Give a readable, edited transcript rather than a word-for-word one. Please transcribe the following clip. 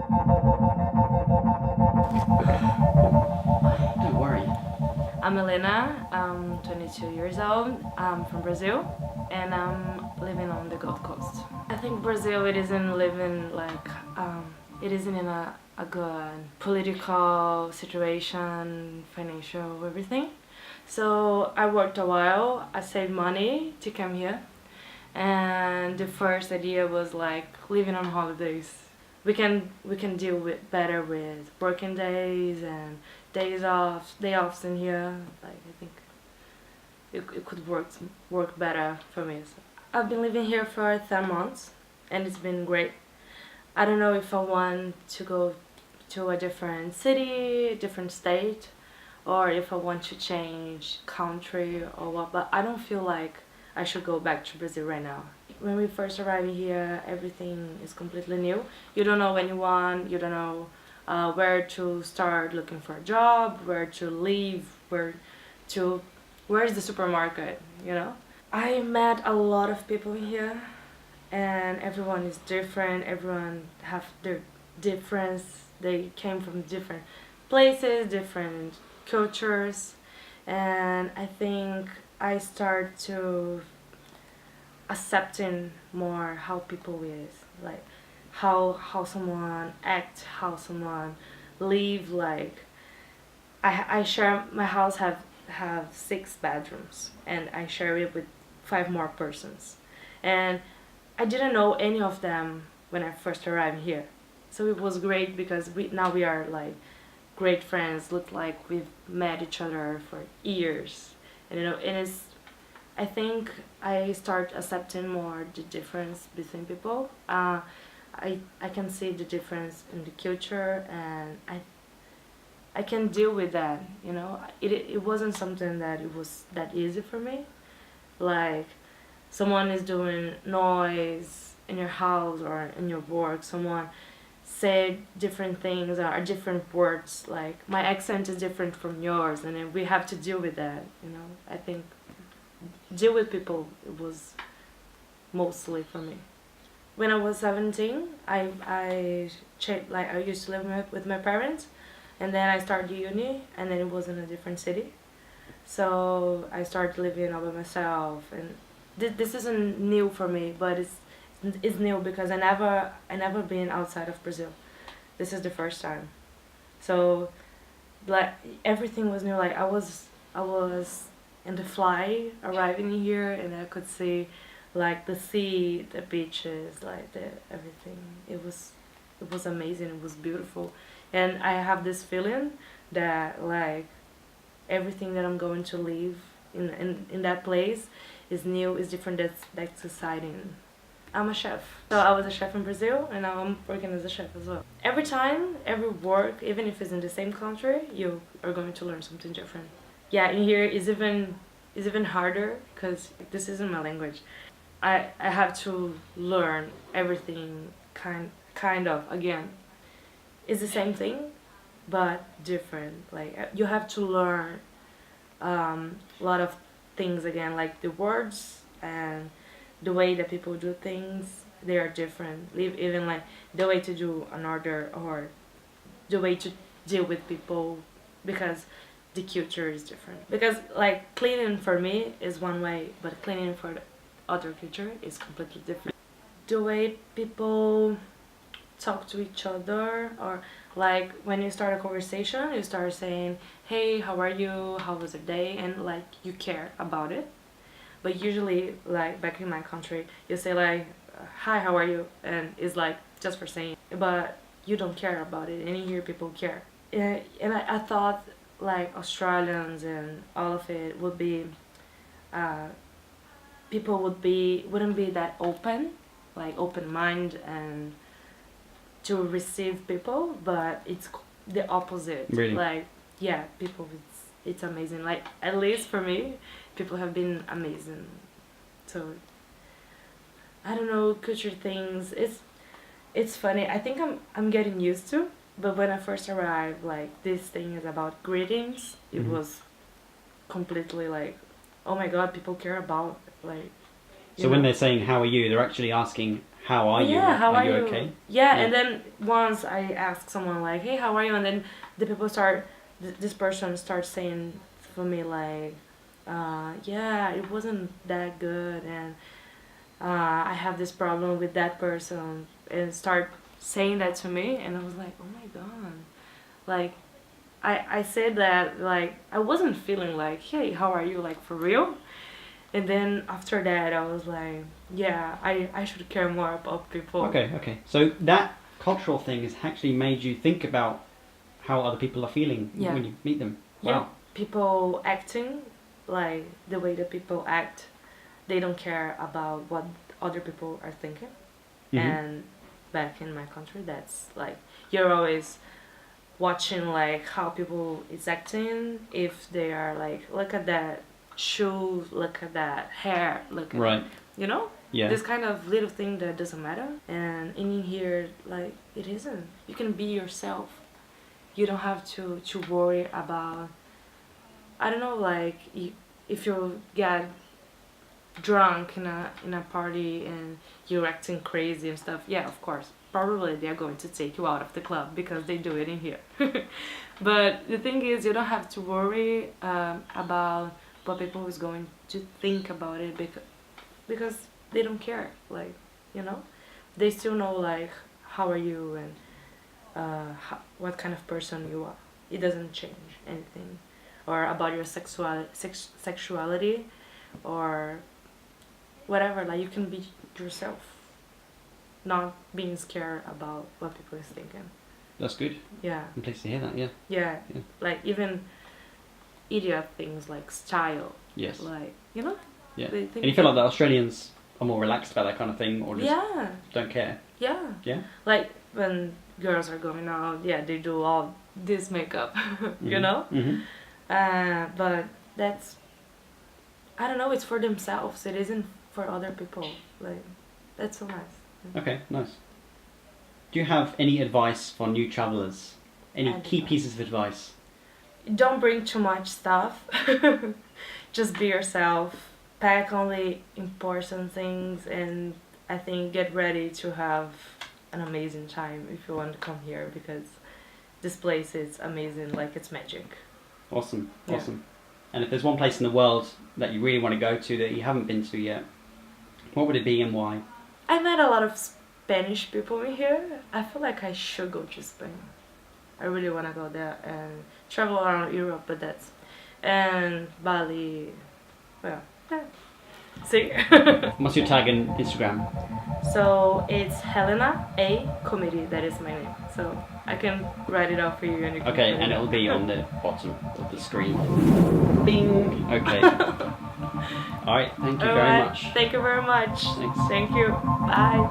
Don't worry. I'm Helena, I'm 22 years old, I'm from Brazil, and I'm living on the Gold Coast. I think Brazil, it isn't living like, it isn't in a good political situation, financial, everything. So I worked a while, I saved money to come here, and the first idea was like living on holidays. We can deal with better with working days and day offs in here. Like I think it could work better for me. So I've been living here for 10 months, and it's been great. I don't know if I want to go to a different city, different state, or if I want to change country or what, but I don't feel like I should go back to Brazil right now. When we first arrive here, everything is completely new. You don't know anyone, you don't know where to start looking for a job, where to live, to, where's the supermarket, you know? I met a lot of people here, and everyone is different, everyone have their difference, they came from different places, different cultures, and I think I start to accepting more how people is, like how someone act, how someone live. Like I share my house have 6 bedrooms, and I share it with 5 more persons, and I didn't know any of them when I first arrived here. So it was great because we are like great friends. Look like we've met each other for years, and and it's. I think I start accepting more the difference between people. I can see the difference in the culture, and I can deal with that. You know, it wasn't something that it was that easy for me. Like someone is doing noise in your house or in your work. Someone say different things or different words. Like my accent is different from yours, and then we have to deal with that. You know, I think deal with people it was mostly for me. When I was 17, I used to live with my parents, and then I started uni, and then it was in a different city. So I started living all by myself, and this isn't new for me, but it's new because I never been outside of Brazil. This is the first time. So like everything was new. Like I was in the fly arriving here, and I could see like the sea, the beaches, like the everything. It was amazing. It was beautiful, and I have this feeling that like everything that I'm going to live in that place is new, is different. That's exciting. I'm a chef. So I was a chef in Brazil, and now I'm working as a chef as well. Every time, every work, even if it's in the same country, you are going to learn something different. Yeah, in here is even harder because this isn't my language. I have to learn everything kind of again. It's the same thing, but different. Like you have to learn a lot of things again, like the words and the way that people do things. They are different. Even like the way to do an order or the way to deal with people, because the culture is different. Because like cleaning for me is one way, but cleaning for the other culture is completely different. The way people talk to each other, or like when you start a conversation, you start saying, "Hey, how are you? How was your day?" and like you care about it. But usually, like back in my country, you say like, "Hi, how are you?" and it's like just for saying, but you don't care about it. And here people care. And I thought like Australians and all of it would be, uh, people wouldn't be that open, like open mind and to receive people, but it's the opposite. Really? Like yeah, people, it's amazing. Like at least for me, people have been amazing. So I don't know, culture things. It's funny. I think I'm getting used to. But when I first arrived, like this thing is about greetings. It Mhm. was completely like, oh my god, people care about like. So when they're saying "How are you?" they're actually asking how are you? Yeah, Like, how are you? okay? Yeah, Yeah. and then once I ask someone like, "Hey, how are you?" and then the people start, this person starts saying for me like, "Yeah, it wasn't that good, and I have this problem with that person," and start saying that to me, and I was like, "Oh my god!" Like, I said that like I wasn't feeling like, "Hey, how are you?" like for real. And then after that, I was like, yeah, I should care more about people. Okay. So that cultural thing has actually made you think about how other people are feeling Yeah. when you meet them. Yeah, Wow. people acting like the way that people act, they don't care about what other people are thinking. Mhm. And back in my country, that's like you're always watching like how people is acting, if they are like, look at that shoe, look at that hair, look at Right. you know, Yeah. this kind of little thing that doesn't matter. And in here, like, it isn't. You can be yourself. You don't have to worry about, I don't know, like if you get drunk in a party and you're acting crazy and stuff. Yeah, of course, probably they're going to take you out of the club because they do it in here. But the thing is, you don't have to worry about what people is going to think about it, because they don't care. Like, you know, they still know like how are you, and what kind of person you are. It doesn't change anything, or about your sexuality, or whatever. Like, you can be yourself, not being scared about what people is thinking. That's good. Yeah. I'm pleased to hear that. Yeah. Yeah. Yeah. Like, even idiot things like style. Yes. Like, you know. Yeah. They think And you feel like the Australians are more relaxed about that kind of thing, or just yeah. don't care? Yeah. Yeah. Like when girls are going out, yeah, they do all this makeup, you know. Mm-hmm. But that's, I don't know. It's for themselves. It isn't for other people. Like, that's so nice. Okay. Nice. Do you have any advice for new travellers? Any key pieces of advice? Don't bring too much stuff. Just be yourself. Pack only important things, and I think get ready to have an amazing time if you want to come here, because this place is amazing. Like, it's magic. Awesome. Yeah. Awesome. And if there's one place in the world that you really want to go to that you haven't been to yet, what would it be and why? I met a lot of Spanish people in here. I feel like I should go to Spain. I really want to go there and travel around Europe, but that's... And Bali, well, yeah. See? What's your tag on Instagram? So it's Helena A Comedy, that is my name. So I can write it out for you, and you can... Okay, and it'll be on the bottom of the screen. Bing! Okay. Alright, thank you very much. Thank you very much. Thanks. Thank you. Bye.